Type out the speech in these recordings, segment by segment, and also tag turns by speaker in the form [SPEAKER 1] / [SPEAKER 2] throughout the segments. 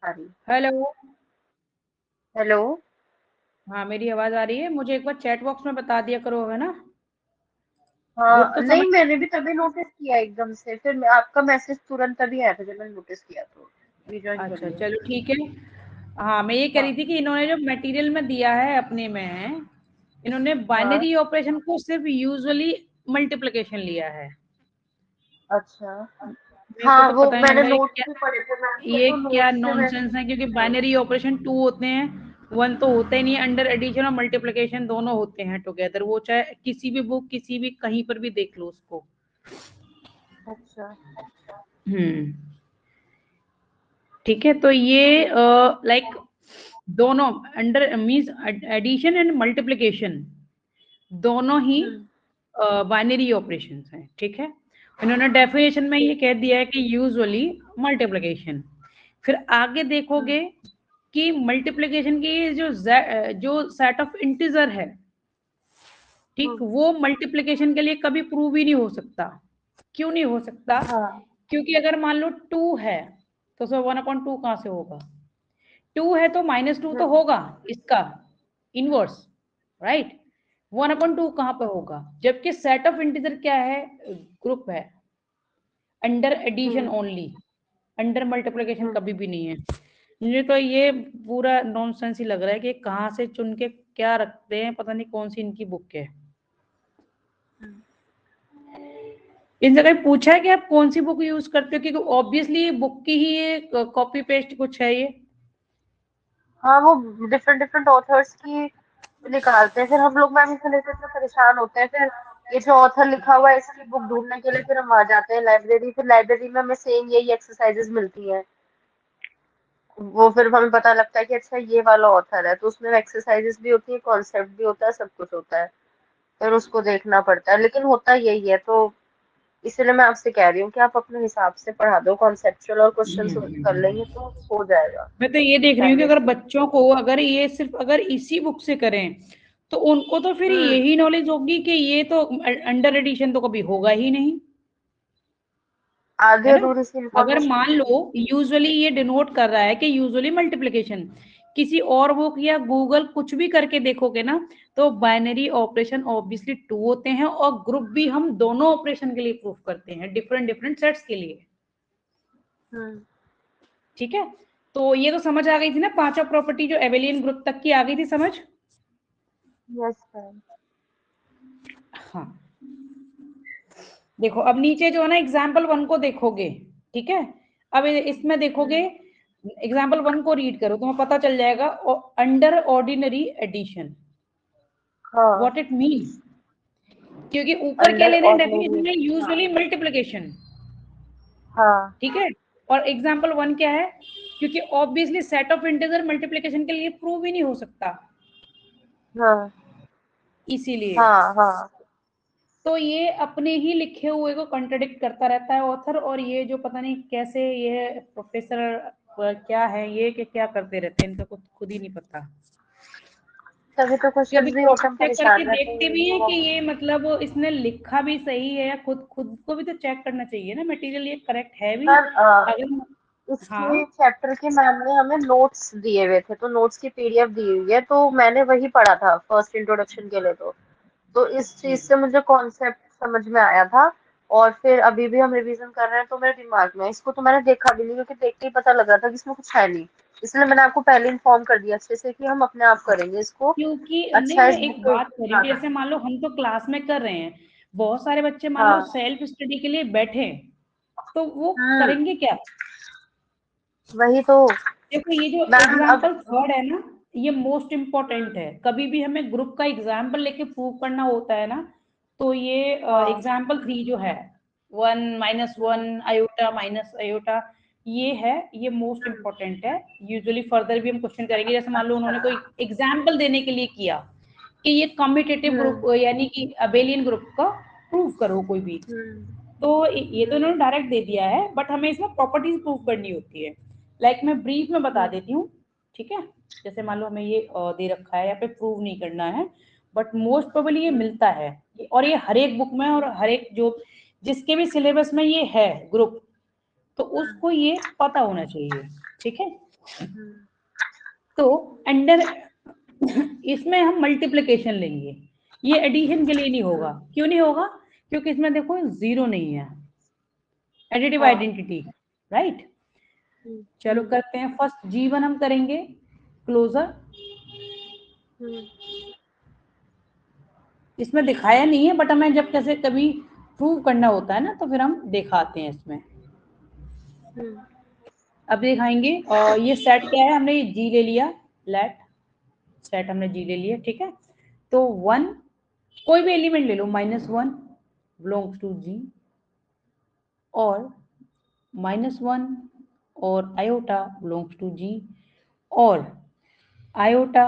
[SPEAKER 1] आ रही।
[SPEAKER 2] Hello.
[SPEAKER 1] Hello.
[SPEAKER 2] हाँ, मेरी आवाज आ रही है। मुझे एक बार चैट बॉक्स में बता दिया करो, है ना। ग्रुप
[SPEAKER 1] हाँ,
[SPEAKER 2] तो समझ।
[SPEAKER 1] नहीं मैंने भी तभी नोटिस किया एकदम से, फिर आपका मैसेज तुरंत तभी आया था जब मैंने नोटिस किया, तो रिजॉइन कर
[SPEAKER 2] अच्छा,
[SPEAKER 1] लिया।
[SPEAKER 2] चलो ठीक है। हाँ, मैं ये कह रही
[SPEAKER 1] हाँ।
[SPEAKER 2] थी कि इन्होंने जो मटेरियल में दिया है अपने में, इन्होंने
[SPEAKER 1] हाँ।
[SPEAKER 2] बाइनरी ऑपरेशन को सिर्फ यूजुअली मल्टीप्लिकेशन लिया है।
[SPEAKER 1] अच्छा।
[SPEAKER 2] मेरे को
[SPEAKER 1] हाँ,
[SPEAKER 2] तो
[SPEAKER 1] वो
[SPEAKER 2] पता नहीं लग
[SPEAKER 1] मैंने
[SPEAKER 2] रहा है
[SPEAKER 1] नोट्स भी पढ़े थे, मैम को
[SPEAKER 2] ये
[SPEAKER 1] तो
[SPEAKER 2] क्या
[SPEAKER 1] नोट्स से मैंने।
[SPEAKER 2] नॉनसेंस है, क्योंकि बाइनरी ऑपरेशन टू होते हैं, वन तो होता ही नहीं है। अंडर एडिशन और मल्टीप्लिकेशन दोनों होते हैं टुगेदर, वो चाहे किसी भी बुक किसी भी कहीं पर भी देख लो उसको।
[SPEAKER 1] अच्छा।
[SPEAKER 2] हम्म। ठीक है, तो ये लाइक दोनों under means addition and multiplication दोनों ही
[SPEAKER 1] हम्म।
[SPEAKER 2] बाइनरी ऑपरेशंस हैं। ठीक है, इन्होंने डेफिनेशन में ये
[SPEAKER 1] ठीक।
[SPEAKER 2] कह दिया है कि यूजुअली मल्टीप्लिकेशन। फिर आगे
[SPEAKER 1] हम्म।
[SPEAKER 2] देखोगे कि मल्टीप्लिकेशन की जो सेट ऑफ इंटीजर है, ठीक,
[SPEAKER 1] हम्म।
[SPEAKER 2] वो मल्टीप्लिकेशन के लिए कभी प्रूव ही नहीं हो सकता। क्यों नहीं हो सकता?
[SPEAKER 1] हाँ।
[SPEAKER 2] क्योंकि अगर मान लो टू है तो सर 1/2 कहां से होगा? टू है तो -2 तो
[SPEAKER 1] हम्म।
[SPEAKER 2] होगा इसका इनवर्स, राइट। 1/2 कहां पे होगा? जबकि सेट ऑफ इंटीजर क्या है? ग्रुप है, अंडर एडिशन
[SPEAKER 1] हम्म।
[SPEAKER 2] ओनली, अंडर मल्टीप्लिकेशन
[SPEAKER 1] हम्म।
[SPEAKER 2] कभी भी नहीं है। मुझे तो ये पूरा नॉनसेंस ही लग रहा है कि कहाँ से चुन के क्या रखते हैं, पता नहीं कौन सी इनकी बुक है।
[SPEAKER 1] हम्म।
[SPEAKER 2] इन जगह पूछा है कि आप कौन सी बुक यूज करते हो, क्योंकि ऑब्वियसली ये बुक की ही ये कॉपी पेस्ट कुछ है ये।
[SPEAKER 1] हाँ, वो डिफरेंट डिफरेंट ऑथर्स की निकालते हैं, फिर हम लोग मैम इसे लेकर इतना परेशान होते हैं, फिर ये जो ऑथर लिखा हुआ है इसकी बुक ढूंढने के लिए फिर हम वहां जाते हैं लाइब्रेरी, फिर लाइब्रेरी में हमें सेम यही एक्सरसाइजेज मिलती हैं। वो फिर हमें पता लगता है कि अच्छा ये वाला ऑथर है, तो उसमें एक्सरसाइजेस भी होती है, कॉन्सेप्ट भी होता है, सब कुछ होता है, फिर उसको देखना पड़ता है, लेकिन होता यही है। तो इसलिए मैं आपसे कह रही हूँ कि आप अपने हिसाब से पढ़ा दो, कॉन्सेप्चुअल और क्वेश्चन कर लेंगे तो हो जाएगा।
[SPEAKER 2] मैं तो ये देख रही हूँ
[SPEAKER 1] टाइम
[SPEAKER 2] कि अगर
[SPEAKER 1] वेस्ट नहीं।
[SPEAKER 2] बच्चों को अगर ये सिर्फ अगर इसी बुक से करें तो उनको तो फिर
[SPEAKER 1] हम्म।
[SPEAKER 2] यही नॉलेज होगी कि ये तो अंडर एडिशन तो कभी होगा ही नहीं,
[SPEAKER 1] आधी
[SPEAKER 2] है ना।
[SPEAKER 1] अधूरी सी
[SPEAKER 2] अगर
[SPEAKER 1] इंफॉर्मेशन
[SPEAKER 2] मान लो
[SPEAKER 1] होगी।
[SPEAKER 2] यूजुअली ये डिनोट कर रहा है कि यूजुअली मल्टीप्लिकेशन, किसी और बुक या गूगल कुछ भी करके देखोगे ना, तो बाइनरी ऑपरेशन ऑब्वियसली टू होते हैं, और ग्रुप भी हम दोनों ऑपरेशन के लिए प्रूफ करते हैं, डिफरेंट डिफरेंट सेट्स के लिए।
[SPEAKER 1] हम्म।
[SPEAKER 2] ठीक है, तो ये तो समझ आ गई थी ना, पांचों प्रॉपर्टी जो एबेलियन ग्रुप तक की आ गई थी समझ।
[SPEAKER 1] Yes ma'am.
[SPEAKER 2] हाँ, देखो अब नीचे जो है ना एग्जाम्पल वन को देखोगे, ठीक है। अब इसमें देखोगे,
[SPEAKER 1] हम्म।
[SPEAKER 2] एग्जाम्पल वन को रीड करो, तुम्हें पता चल जाएगा। अंडर ऑर्डिनरी एडिशन,
[SPEAKER 1] हाँ।
[SPEAKER 2] What it mean. क्योंकि ऊपर क्या
[SPEAKER 1] अंडर
[SPEAKER 2] ले रहे हैं
[SPEAKER 1] ऑर्डिनरी।
[SPEAKER 2] डेफिनेशन में,
[SPEAKER 1] हाँ।
[SPEAKER 2] यूजुअली मल्टीप्लिकेशन,
[SPEAKER 1] हाँ।
[SPEAKER 2] ठीक है। और एग्जाम्पल वन क्या है? क्योंकि obviously set of integer multiplication के लिए प्रूव ही नहीं हो सकता,
[SPEAKER 1] हाँ।
[SPEAKER 2] इसीलिए।
[SPEAKER 1] हाँ। हाँ।
[SPEAKER 2] तो ये अपने ही लिखे हुए को कंट्रडिक्ट करता रहता है ऑथर, और ये जो पता नहीं कैसे ये प्रोफेसर क्या है ये, कि क्या करते रहते हैं, इनका कुछ खुद ही नहीं पता।
[SPEAKER 1] तभी तो
[SPEAKER 2] कभी
[SPEAKER 1] क्वेश्चंस भी
[SPEAKER 2] क्रॉस
[SPEAKER 1] होते हैं,
[SPEAKER 2] चेक करके
[SPEAKER 1] परेशान रहते
[SPEAKER 2] देखते भी
[SPEAKER 1] हैं
[SPEAKER 2] हैं कि
[SPEAKER 1] वो।
[SPEAKER 2] ये मतलब इसने लिखा भी सही है, या खुद खुद को भी तो चेक करना चाहिए ना, मटेरियल ये करेक्ट है भी।
[SPEAKER 1] सर
[SPEAKER 2] अगर हाँ,
[SPEAKER 1] इसके चैप्टर के मैम ने हमें नोट्स दिए हुए थे, तो नोट्स की पीडीएफ दी हुई है, तो मैंने वही पढ़ा था फर्स्ट इंट्रोडक्शन के लिए। तो इस चीज से मुझे कॉन्सेप्ट समझ में आया था, और फिर अभी भी हम रिवीजन कर रहे हैं तो मेरे दिमाग में है। इसको तो मैंने देखा भी नहीं, क्योंकि देख के ही पता लग रहा था कि इसमें कुछ है नहीं, इसलिए मैंने आपको पहले इन्फॉर्म कर दिया अच्छे से कि हम अपने आप करेंगे इसको।
[SPEAKER 2] क्योंकि नहीं,
[SPEAKER 1] अच्छा,
[SPEAKER 2] मैं
[SPEAKER 1] इस
[SPEAKER 2] एक
[SPEAKER 1] बुक
[SPEAKER 2] बात कर रही हूँ कि जैसे मान लो हम तो क्लास में कर रहे हैं, बहुत सारे बच्चे मान लो
[SPEAKER 1] हाँ।
[SPEAKER 2] सेल्फ स्टडी के लिए बैठे, तो वो
[SPEAKER 1] हम्म।
[SPEAKER 2] करेंगे क्या?
[SPEAKER 1] वही तो।
[SPEAKER 2] देखो ये जो
[SPEAKER 1] मैम अब।
[SPEAKER 2] एग्जाम्पल थर्ड है ना, ये मोस्ट इम्पोर्टेंट
[SPEAKER 1] हम्म।
[SPEAKER 2] है। कभी भी हमें ग्रुप का एग्जाम्पल लेके प्रूव करना होता है ना, तो ये
[SPEAKER 1] हाँ।
[SPEAKER 2] एग्जाम्पल थ्री जो है, वन माइनस
[SPEAKER 1] हम्म।
[SPEAKER 2] वन आयोटा माइनस आयोटा, ये है, ये मोस्ट
[SPEAKER 1] हम्म।
[SPEAKER 2] इम्पोर्टेंट है। यूजुअली फर्दर भी हम क्वेश्चन करेंगे, जैसे मान लो
[SPEAKER 1] अच्छा।
[SPEAKER 2] उन्होंने कोई एग्जाम्पल देने के लिए किया कि ये कम्यूटेटिव ग्रुप
[SPEAKER 1] हम्म।
[SPEAKER 2] यानी कि अबेलियन ग्रुप का प्रूव करो कोई भी,
[SPEAKER 1] हम्म।
[SPEAKER 2] तो ये तो
[SPEAKER 1] हम्म।
[SPEAKER 2] इन्होंने डायरेक्ट दे दिया है, बट हमें इसमें प्रॉपर्टीज प्रूव करनी होती है। लाइक मैं ब्रीफ में बता
[SPEAKER 1] हम्म।
[SPEAKER 2] देती हूँ, ठीक है। जैसे मान लो हमें ये दे रखा है, यहाँ पे प्रूव नहीं करना है, बट मोस्ट प्रोबेबली ये
[SPEAKER 1] हम्म।
[SPEAKER 2] मिलता है। और ये हर एक बुक में और हर एक जो जिसके भी सिलेबस में ये है ग्रुप, तो
[SPEAKER 1] हम्म।
[SPEAKER 2] उसको ये पता होना चाहिए, ठीक है। तो अंडर इसमें हम मल्टीप्लिकेशन लेंगे, ये एडिशन के लिए नहीं होगा। क्यों नहीं होगा? क्योंकि इसमें देखो जीरो नहीं है, एडिटिव
[SPEAKER 1] हाँ।
[SPEAKER 2] Identity, right. चलो करते हैं। फर्स्ट G1 हम करेंगे क्लोजर। इसमें दिखाया नहीं है, बट हमें जब कैसे कभी प्रूव करना होता है ना, तो फिर हम दिखाते हैं इसमें। अब दिखाएंगे। और ये सेट क्या है, हमने ये G ले लिया, लेट सेट हमने G ले लिया, ठीक है। तो 1 कोई भी एलिमेंट ले लो, -1 बिलोंग्स टू G, और -1 और आयोटा बिलोंग्स टू G, और आयोटा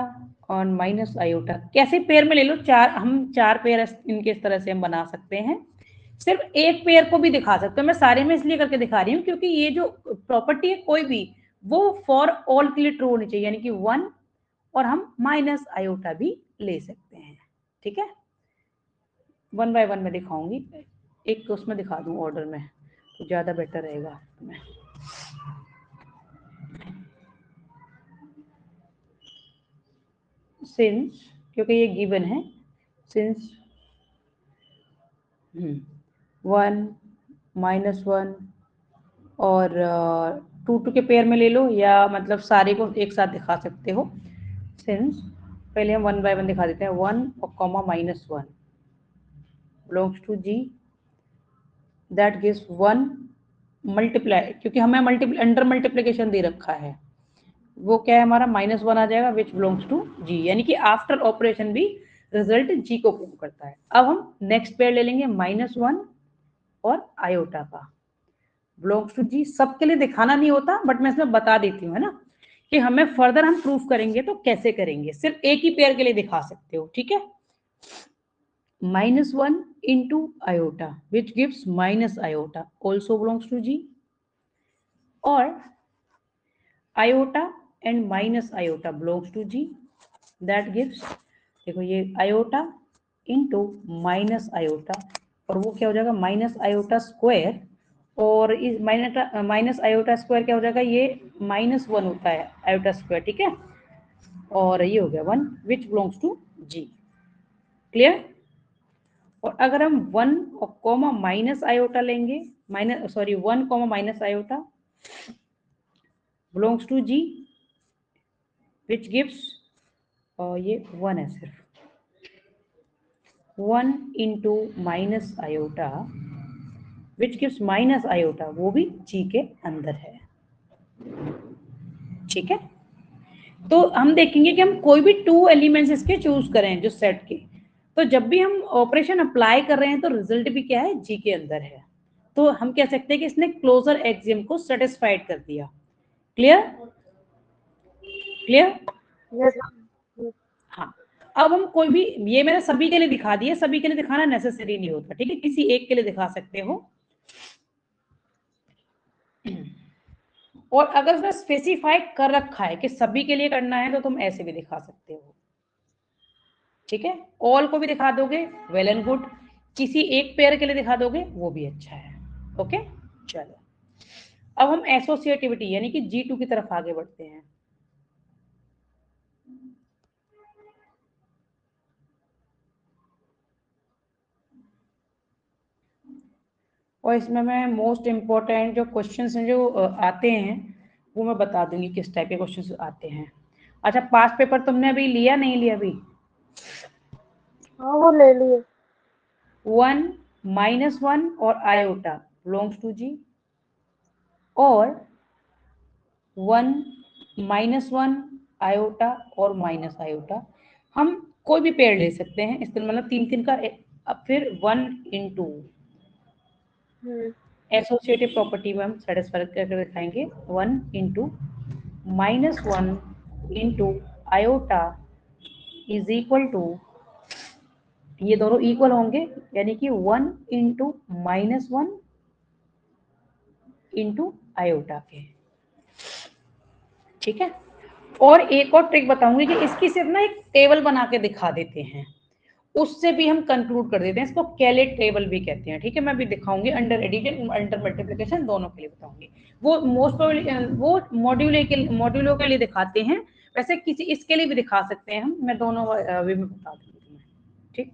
[SPEAKER 2] और माइनस आयोटा कैसे पेयर में ले लो, चार, हम चार पेयर इनके इस तरह से हम बना सकते हैं। सिर्फ एक पेयर को भी दिखा सकते हो, मैं सारे में इसलिए करके दिखा रही हूँ क्योंकि ये जो प्रॉपर्टी है कोई भी, वो फॉर ऑल के लिए ट्रू होनी चाहिए, यानी कि 1, और हम माइनस आयोटा भी ले सकते हैं, ठीक है। 1 बाय 1 में दिखाऊंगी, एक उसमें दिखा दूं ऑर्डर में तो ज्यादा बेटर रहेगा। मैं सिंस, क्योंकि ये गिवन है, सिंस 1 -1 और 2 के पेयर में ले लो, या मतलब सारे को एक साथ दिखा सकते हो। सिंस पहले हम 1 बाय 1 दिखा देते हैं, 1 और comma -1 belongs to G, that gives 1 multiply, क्योंकि हमें अंडर मल्टीप्लीकेशन दे रखा है, वो क्या है हमारा -1 आ जाएगा, विच बिलोंग्स टू G, यानी कि आफ्टर ऑपरेशन भी रिजल्ट G को प्रूव करता है। अब हम नेक्स्ट पेयर ले लेंगे -1 और आयोटा का, बिलोंग्स टू G। सबके लिए दिखाना नहीं होता, बट मैं इसमें बता देती हूँ, है ना, कि हमें फर्दर हम प्रूफ करेंगे तो कैसे करेंगे। सिर्फ एक ही पेयर के लिए दिखा सकते हो, ठीक है। -1 into iota which gives minus iota also belongs to G, or iota and minus iota belongs to G, that gives, देखो ये iota into minus iota, और वो क्या हो जाएगा माइनस आयोटा स्क्वायर, और इस माइनस आयोटा स्क्वायर क्या हो जाएगा, ये -1 होता है आयोटा स्क्वायर, ठीक है, और ये हो गया 1 which belongs to G, clear. और अगर हम 1 और कॉमा माइनस आयोटा लेंगे, 1 comma minus iota belongs to G which gives, और ये 1 है सिर्फ, 1 into minus iota which gives minus iota, वो भी G के अंदर है, ठीक है। तो हम देखेंगे कि हम कोई भी 2 एलिमेंट्स इसके चूज करें जो सेट के, तो जब भी हम ऑपरेशन अप्लाई कर रहे हैं तो रिजल्ट भी क्या है, G के अंदर है। तो हम कह सकते हैं कि इसने क्लोजर एक्सियम को सेटिस्फाइड कर दिया। क्लियर? क्लियर?
[SPEAKER 1] यस।
[SPEAKER 2] हाँ। अब हम कोई भी, ये मैंने सभी के लिए दिखा दिया, सभी के लिए दिखाना नेसेसरी नहीं होता, ठीक है, किसी एक के लिए दिखा सकते हो। और अगर उसने स्पेसिफाई कर रखा है कि सभी के लिए करना है, तो तुम ऐसे भी दिखा सकते हो, ठीक है। ऑल को भी दिखा दोगे, वेल एंड गुड, किसी एक पेयर के लिए दिखा दोगे, वो भी अच्छा है, ओके। चलो अब हम एसोसिएटिविटी यानी कि G2 की तरफ आगे बढ़ते हैं। और इसमें मैं मोस्ट इम्पोर्टेंट जो क्वेश्चंस हैं जो आते हैं, वो मैं बता दूंगी किस टाइप के क्वेश्चंस आते हैं। अच्छा, पास्ट पेपर तुमने अभी लिया, नहीं लिया अभी?
[SPEAKER 1] हाँ वो ले लिए।
[SPEAKER 2] 1 -1 और आयोटा बिलोंग्स टू G, और 1 -1 आयोटा और माइनस आयोटा, हम कोई भी पेयर ले सकते हैं इस तरह, मतलब 3 का। अब फिर 1 इंटू एसोसिएटिव प्रॉपर्टी में हम सेटिस्फाई करके दिखाएंगे, 1 into -1 into iota is equal to, ये दोनों इक्वल होंगे, यानी कि 1 इंटू -1 इंटू आयोटा के, ठीक है। और एक और ट्रिक बताऊंगी कि इसकी सिर्फ ना एक टेबल बना के दिखा देते हैं, उससे भी हम कंक्लूड कर देते हैं, इसको कैलेट टेबल भी कहते हैं। ठीक है, मैं भी दिखाऊंगी अंडर एडिशन अंडर मल्टीप्लिकेशन दोनों के लिए बताऊंगी। वो मोस्ट प्रोबेबली वो मॉड्यूलो के लिए दिखाते हैं, वैसे किसी इसके लिए भी दिखा सकते हैं हम, मैं दोनों वे में बता दूंगी तुम्हें। ठीक,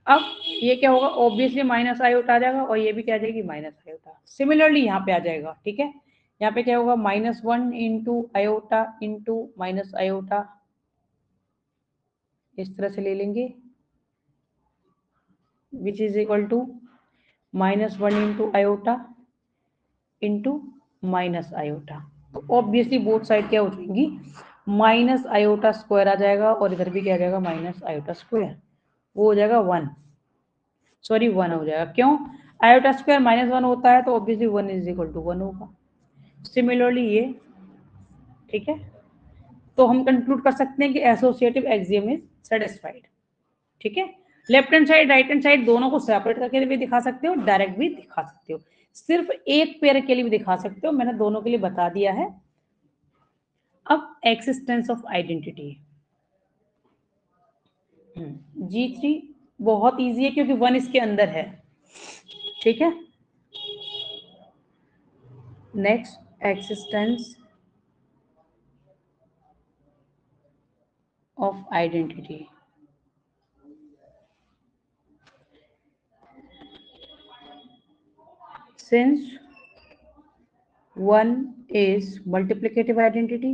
[SPEAKER 2] अब ये क्या होगा, ऑब्वियसली माइनस आयोटा आ जाएगा और ये भी क्या आ जाएगी माइनस आयोटा। सिमिलरली यहाँ पे आ जाएगा। ठीक है, यहाँ पे क्या होगा -1 into iota into minus iota, इस तरह से ले लेंगे, which is equal to -1 into iota into minus iota. तो ऑब्वियसली बोथ साइड क्या हो जाएंगी, माइनस आयोटा स्क्वायर आ जाएगा और इधर भी क्या आ जाएगा माइनस आयोटा स्क्वायर, वो हो जाएगा 1, सॉरी 1 हो जाएगा। क्यों, आयोटा स्क्वायर -1 होता है तो ऑब्वियसली 1 इज इक्वल टू 1 होगा। सिमिलरली ये, ठीक है, तो हम कंक्लूड कर सकते हैं कि एसोसिएटिव एक्सियम इज सेटिस्फाइड। ठीक है, left hand side right hand side दोनों को सेपरेट करके भी दिखा सकते हो, डायरेक्ट भी दिखा सकते हो, सिर्फ एक पेयर के लिए भी दिखा सकते हो, मैंने दोनों के लिए बता दिया है। अब एक्सिस्टेंस ऑफ आइडेंटिटी, G3 बहुत इजी है क्योंकि 1 इसके अंदर है। ठीक है, next existence of identity, since 1 is multiplicative identity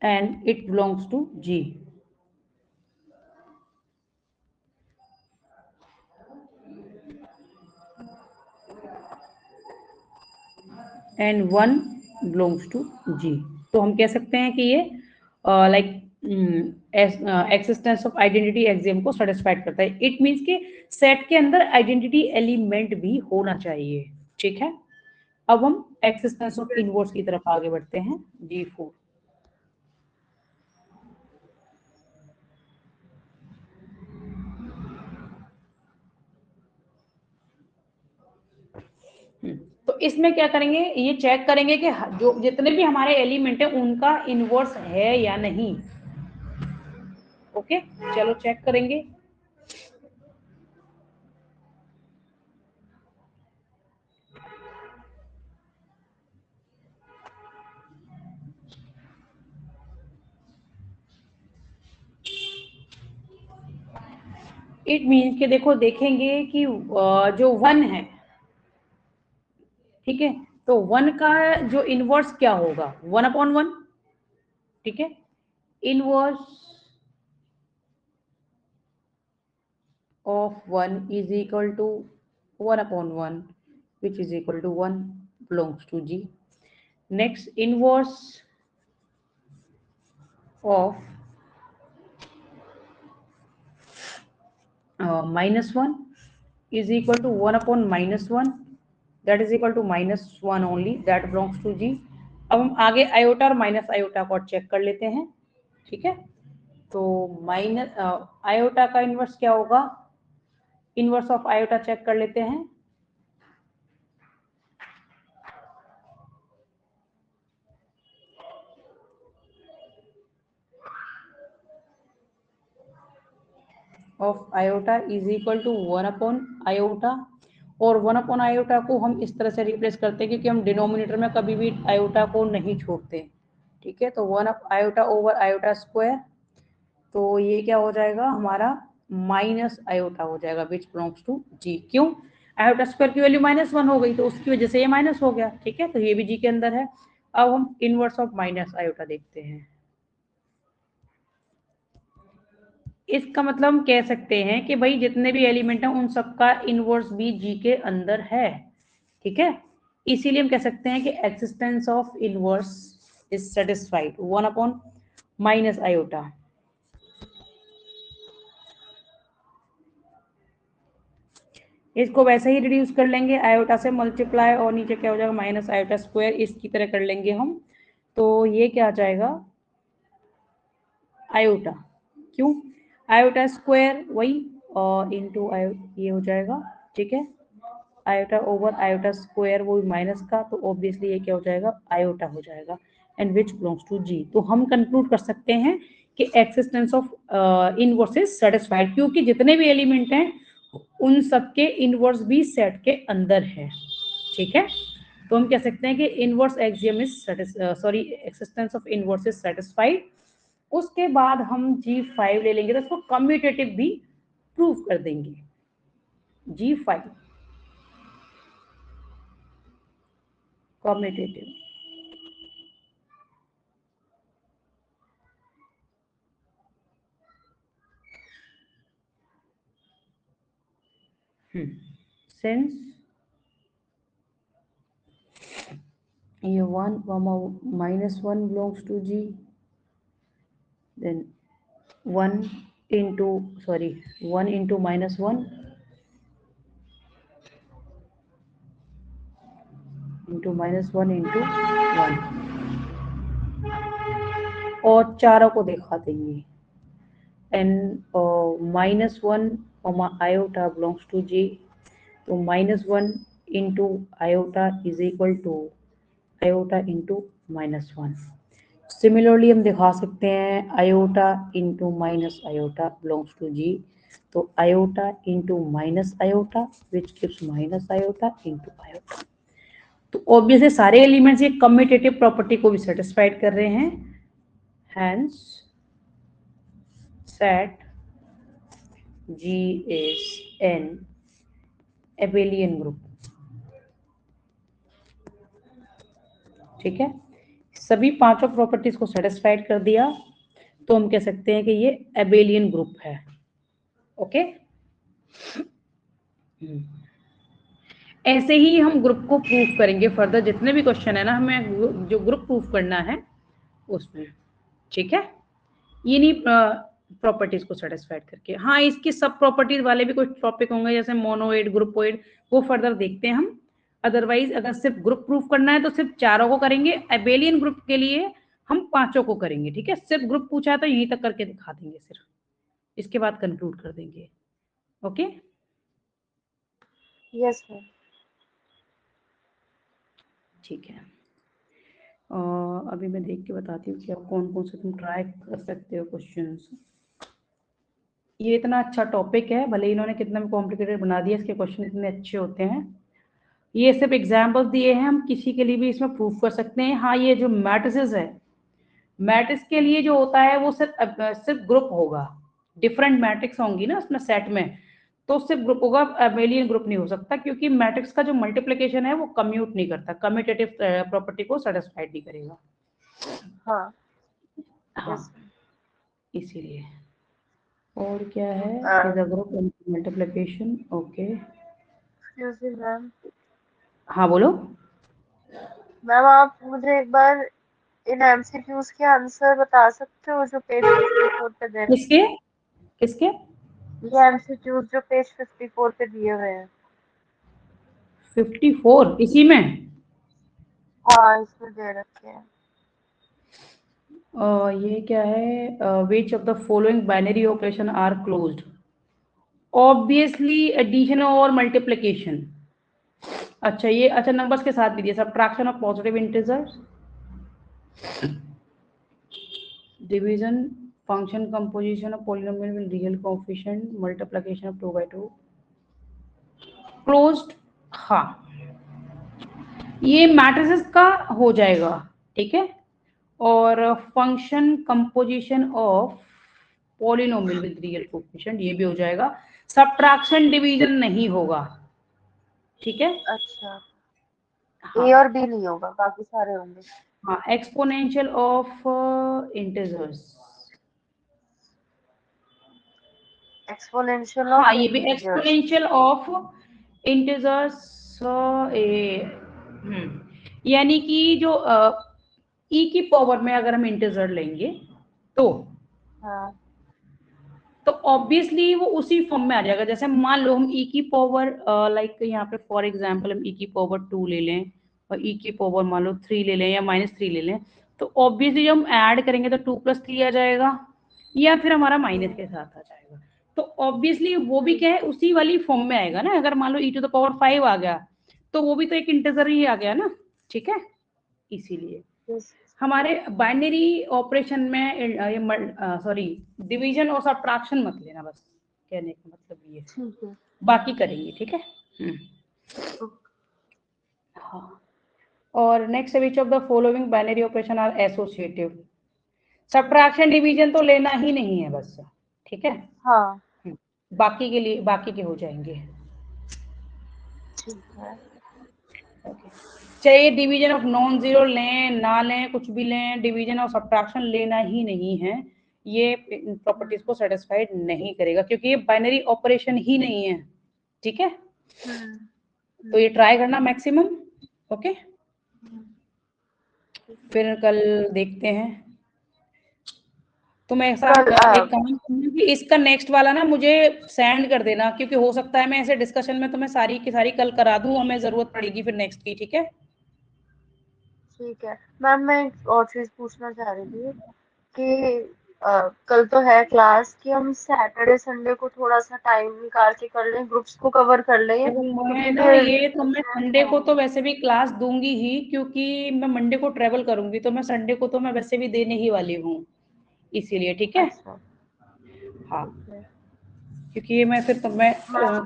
[SPEAKER 2] and it belongs to G. And 1 belongs to G. तो हम कह सकते हैं कि ये like existence of identity axiom को सेटिस्फाइड करता है। इट मीन्स कि सेट के अंदर आइडेंटिटी एलिमेंट भी होना चाहिए। ठीक है, अब हम एक्सिस्टेंस ऑफ इनवर्स की तरफ आगे बढ़ते हैं, G4। तो इसमें क्या करेंगे, ये चेक करेंगे कि जो जितने भी हमारे एलिमेंट है उनका इनवर्स है या नहीं। ओके, चलो चेक करेंगे। इट मीन्स कि देखो देखेंगे कि जो 1 है, ठीक है, तो 1 का जो इनवर्स क्या होगा 1/1। ठीक है, inverse of 1 is equal to 1/1 which is equal to 1 belongs to G. Next, inverse of -1 is equal to 1/-1, that is equal to -1 only, that belongs to G. अब हम आगे आयोटा और माइनस आयोटा को check कर लेते हैं। ठीक है, तो माइनस आयोटा का इनवर्स क्या होगा, इनवर्स ऑफ आयोटा चेक कर लेते हैं। Of iota is equal to iota, और 1/आयोटा को हम इस तरह से रिप्लेस करते हैं क्योंकि हम डिनोमिनेटर में कभी भी आयोटा को नहीं छोड़ते। ठीक है, तो 1/आयोटा ओवर आयोटा स्क्वायर, तो ये क्या हो जाएगा हमारा माइनस आयोटा हो जाएगा विच बिलोंग्स टू जी। क्यों, आयोटा स्क्वायर की वैल्यू -1 हो गई तो उसकी वजह से ये माइनस हो गया। ठीक है, तो ये भी जी के अंदर है। अब हम इनवर्स ऑफ माइनस आयोटा देखते हैं। इसका मतलब हम कह सकते हैं कि भाई जितने भी एलिमेंट हैं उन सबका इनवर्स भी जी के अंदर है। ठीक है, इसीलिए हम कह सकते हैं कि existence of inverse is satisfied iota. इसको वैसे ही रिड्यूस कर लेंगे, आयोटा से मल्टीप्लाई और नीचे क्या हो जाएगा माइनस आयोटा स्क्वायर, इसकी तरह कर लेंगे हम। तो ये क्या आ जाएगा आयोटा, क्यों आयोटा स्क्वायर वही इंटू ये हो जाएगा। ठीक है, आयोटा ओवर आयोटा स्क्वायर वो माइनस का, तो ऑब्वियसली ये क्या हो जाएगा आयोटा हो जाएगा, एंड विच बिलोंग्स टू जी। तो हम कंक्लूड कर सकते हैं कि existence of inverse is satisfied, क्योंकि जितने भी एलिमेंट हैं उन सबके इनवर्स भी सेट के अंदर है। ठीक है, तो हम कह सकते हैं कि inverse axiom is sorry existence of inverse is satisfied. उसके बाद हम G5 ले लेंगे तो उसको कम्यूटेटिव भी प्रूव कर देंगे। G5 कम्यूटेटिव, since ये 1 -1 belongs to G, then 1 into -1 into -1 into -1 into 1 और चारों को दिखा देंगे। and -1 iota belongs to G, तो -1 into iota is equal to iota into -1। Similarly हम दिखा सकते हैं iota into minus iota belongs to G, तो iota into minus iota which gives minus iota into iota. तो ऑब्वियसली सारे एलिमेंट्स ये कम्यूटेटिव प्रॉपर्टी को भी सेटिस्फाइड कर रहे हैं, hence set G is an abelian group। ठीक है, सभी पांचों प्रॉपर्टीज को सेटिस्फाइड कर दिया तो हम कह सकते हैं कि ये एबेलियन ग्रुप है। ओके, ऐसे ही हम ग्रुप को प्रूव करेंगे फर्दर, जितने भी क्वेश्चन है ना हमें जो ग्रुप प्रूव करना है उसमें। ठीक है, ये नहीं प्रॉपर्टीज को सेटिस्फाइड करके। हाँ, इसकी सब प्रॉपर्टीज वाले भी कुछ टॉपिक होंगे जैसे मोनोइड, ग्रुपोइड, वो फर्दर देखते हैं हम। अदरवाइज अगर सिर्फ ग्रुप प्रूफ करना है तो सिर्फ चारों को करेंगे, एबेलियन ग्रुप के लिए हम पांचों को करेंगे। ठीक है, सिर्फ ग्रुप पूछा है तो यहीं तक करके दिखा देंगे, सिर्फ इसके बाद कंक्लूड कर देंगे। Okay,
[SPEAKER 1] yes ma'am.
[SPEAKER 2] ठीक है, अभी मैं देख के बताती हूँ कि आप कौन कौन से तुम ट्राई कर सकते हो क्वेश्चंस। ये इतना अच्छा टॉपिक है, भले इन्होंने कितना भी कॉम्प्लिकेटेड बना दिया, इसके क्वेश्चन इतने अच्छे होते हैं। ये सिर्फ एग्जाम्पल्स दिए हैं, हम किसी के लिए भी इसमें प्रूफ कर सकते हैं। हाँ, ये जो मैट्रिसेस है, मैट्रिक्स के लिए जो होता है वो सिर्फ ग्रुप होगा, डिफरेंट मैट्रिक्स होंगी ना उसमें सेट में, तो सिर्फ ग्रुप होगा, एबेलियन ग्रुप नहीं हो सकता, क्योंकि मैट्रिक्स का जो मल्टीप्लिकेशन है वो कम्यूट नहीं करता, कम्यूटेटिव प्रॉपर्टी को सेटिस्फाइड नहीं करेगा।
[SPEAKER 1] हाँ
[SPEAKER 2] हाँ,
[SPEAKER 1] यस
[SPEAKER 2] इसीलिए। और क्या है,
[SPEAKER 1] ma'am.
[SPEAKER 2] Is a group multiplication. Okay,
[SPEAKER 1] ma'am,
[SPEAKER 2] हाँ बोलो।
[SPEAKER 1] मैम आप मुझे एक बार इन एमसीक्यूज के आंसर बता सकते हो जो पेज 54 पे दे रखे
[SPEAKER 2] किसके
[SPEAKER 1] हैं?
[SPEAKER 2] किसके
[SPEAKER 1] ये एमसीक्यूज जो पेज 54 पे दिए हुए हैं।
[SPEAKER 2] 54 इसी में?
[SPEAKER 1] हाँ इसमें दे रखे हैं।
[SPEAKER 2] ये क्या है, which of the following binary operation are closed? Obviously addition और मल्टीप्लिकेशन। अच्छा, ये अच्छा नंबर्स के साथ भी दिया, subtraction of positive integers, division, function composition of polynomial with real coefficient, multiplication of 2 by 2, closed. हाँ, ये मैट्रिसेस का हो जाएगा। ठीक है, और function composition of polynomial with real coefficient ये भी हो जाएगा, सब्ट्रैक्शन डिवीजन नहीं होगा। ठीक है,
[SPEAKER 1] अच्छा,
[SPEAKER 2] हाँ
[SPEAKER 1] ए और बी नहीं होगा, बाकी सारे होंगे।
[SPEAKER 2] हाँ, एक्सपोनेंशियल ऑफ इंटीजर्स,
[SPEAKER 1] एक्सपोनेंशियल
[SPEAKER 2] हाँ
[SPEAKER 1] ऑफ
[SPEAKER 2] ये भी
[SPEAKER 1] इंटीजर्स।
[SPEAKER 2] एक्सपोनेंशियल ऑफ इंटीजर्स, यानी कि जो ई की पावर में अगर हम इंटीजर लेंगे तो
[SPEAKER 1] हाँ
[SPEAKER 2] तो ऑब्वियसली वो उसी फॉर्म में आ जाएगा। जैसे मान लो हम ई की पावर लाइक यहाँ पे फॉर एग्जांपल हम ई की पावर 2 ले लें और ई की पावर मान लो 3 ले लें या -3 ले लें, तो ऑब्वियसली जब हम ऐड करेंगे तो 2 + 3 आ जाएगा, या फिर हमारा माइनस के साथ आ जाएगा। तो ऑब्वियसली वो भी क्या है, उसी वाली फॉर्म में आएगा ना। अगर मान लो ई टू द पावर 5 आ गया तो वो भी तो एक इंटीजर ही आ गया ना। ठीक है, इसीलिए हमारे बाइनरी ऑपरेशन में सॉरी डिवीजन और सब्ट्रैक्शन मत लेना, बस कहने का मतलब ये।
[SPEAKER 1] ठीक है।
[SPEAKER 2] बाकी करेंगे, ठीक है। हाँ, और next which of the following binary operation are associative. Subtraction division तो लेना ही नहीं है बस, ठीक है।
[SPEAKER 1] हाँ
[SPEAKER 2] बाकी के लिए बाकी के हो जाएंगे।
[SPEAKER 1] ठीक है।
[SPEAKER 2] चाहे डिवीजन ऑफ नॉन जीरो लें ना लें, कुछ भी लें, डिवीजन और सब्ट्रैक्शन लेना ही नहीं है। ये प्रॉपर्टीज को सेटिस्फाइड नहीं करेगा क्योंकि ये बाइनरी ऑपरेशन ही नहीं है, ठीक है। तो ये ट्राई करना मैक्सिमम, ओके। फिर कल देखते हैं। तो मैं ऐसा
[SPEAKER 1] कल
[SPEAKER 2] एक काम करूंगी कि इसका नेक्स्ट वाला ना मुझे सेंड कर देना, क्योंकि हो सकता है मैं ऐसे डिस्कशन में तो मैं सारी की सारी कल करा दूं, हमें जरूरत पड़ेगी फिर नेक्स्ट की, ठीक है।
[SPEAKER 1] ठीक है मैम, मैं एक और चीज पूछना चाह रही थी कि कल तो है क्लास, कि हम सैटरडे संडे को थोड़ा सा टाइम निकाल के कर लें, ग्रुप्स को कवर कर लें,
[SPEAKER 2] मैं
[SPEAKER 1] क्योंकि
[SPEAKER 2] ना
[SPEAKER 1] फिर
[SPEAKER 2] ये तो मैं संडे को तो वैसे भी क्लास दूंगी ही, क्योंकि मैं मंडे को ट्रेवल करूंगी, तो मैं संडे को तो मैं वैसे भी देने ही वाली हूँ, इसीलिए, ठीक है।
[SPEAKER 1] अच्छा
[SPEAKER 2] हाँ,
[SPEAKER 1] ठीक है
[SPEAKER 2] क्योंकि ये मैं फिर तो मैं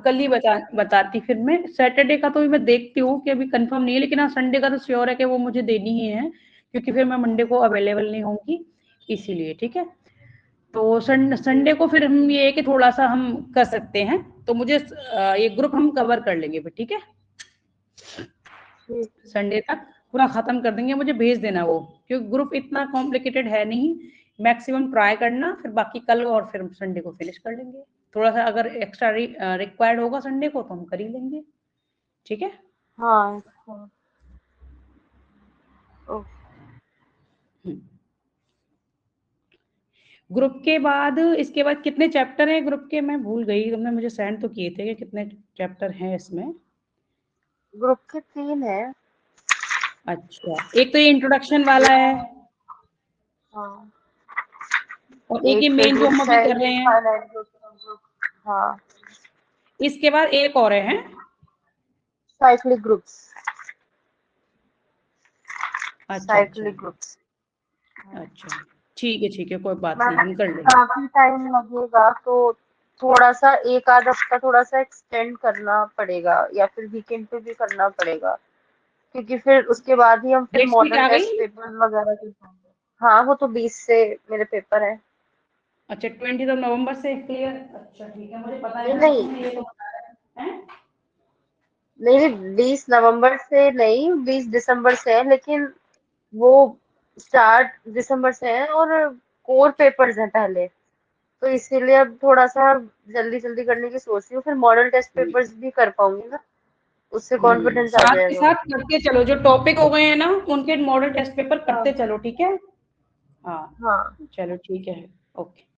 [SPEAKER 2] कल ही बताती। फिर मैं सैटरडे का तो भी मैं देखती हूँ कि अभी कंफर्म नहीं है, लेकिन हाँ संडे का तो श्योर है कि वो मुझे देनी ही है, क्योंकि फिर मैं मंडे को अवेलेबल नहीं होंगी, इसीलिए, ठीक है। तो संडे को फिर हम ये है कि थोड़ा सा हम कर सकते हैं, तो मुझे ये ग्रुप हम कवर कर लेंगे फिर, ठीक है।
[SPEAKER 1] ठीक।
[SPEAKER 2] संडे तक पूरा खत्म कर देंगे, मुझे भेज देना वो, क्योंकि ग्रुप इतना कॉम्प्लिकेटेड है नहीं। मैक्सिमम ट्राई करना, फिर बाकी कल और फिर संडे को फिनिश कर लेंगे। थोड़ा सा अगर एक्स्ट्रा रिक्वायर्ड होगा संडे को तो हम कर ही लेंगे, ठीक है।
[SPEAKER 1] हाँ अच्छा, ओके।
[SPEAKER 2] ग्रुप के बाद इसके बाद कितने चैप्टर हैं ग्रुप के, मैं भूल गई, तुमने मुझे सेंड तो किए थे कि कितने चैप्टर हैं इसमें।
[SPEAKER 1] ग्रुप के 3 है।
[SPEAKER 2] अच्छा, एक तो ये इंट्रोडक्शन वाला है,
[SPEAKER 1] हाँ
[SPEAKER 2] और एक ये
[SPEAKER 1] एक
[SPEAKER 2] मेन जो
[SPEAKER 1] फिजिक्स
[SPEAKER 2] हम अभी
[SPEAKER 1] है,
[SPEAKER 2] कर रहे
[SPEAKER 1] एक
[SPEAKER 2] हैं।
[SPEAKER 1] Finance group. हाँ
[SPEAKER 2] इसके बाद एक और है।
[SPEAKER 1] Cyclic groups.
[SPEAKER 2] अच्छा अच्छा
[SPEAKER 1] साइक्लिक ग्रुप्स।
[SPEAKER 2] अच्छा, ठीक है, कोई बात नहीं,
[SPEAKER 1] मैम
[SPEAKER 2] हम कर लेंगे।
[SPEAKER 1] काफी टाइम लगेगा, तो थोड़ा सा एक आध हफ्ता थोड़ा सा एक्सटेंड करना पड़ेगा, या फिर वीकेंड पे भी करना पड़ेगा, क्योंकि फिर उसके बाद ही हम फिर
[SPEAKER 2] next week
[SPEAKER 1] model
[SPEAKER 2] a
[SPEAKER 1] test
[SPEAKER 2] गई।
[SPEAKER 1] पेपर वगैरह के पाएंगे। हाँ वो तो 20 से मेरे पेपर है।
[SPEAKER 2] अच्छा, 20 नवंबर से क्लियर। अच्छा ठीक है, मुझे पता है
[SPEAKER 1] नहीं
[SPEAKER 2] ना,
[SPEAKER 1] नहीं
[SPEAKER 2] तुमने ये तो बताया है।
[SPEAKER 1] नहीं, 20 नवंबर से नहीं, 20 दिसंबर से है, लेकिन वो स्टार्ट दिसंबर से है, और कोर पेपर्स हैं पहले, तो इसीलिए अब थोड़ा सा जल्दी जल्दी करने की सोच रही हूँ, फिर मॉडल टेस्ट पेपर्स भी कर पाऊंगी ना, उससे कॉन्फिडेंस आ
[SPEAKER 2] साथ के
[SPEAKER 1] जाएगा।
[SPEAKER 2] साथ करते चलो, जो टॉपिक हो गए हैं ना उनके मॉडल टेस्ट पेपर करते
[SPEAKER 1] हाँ
[SPEAKER 2] चलो, ठीक है। हाँ
[SPEAKER 1] हाँ
[SPEAKER 2] चलो ठीक है, ओके।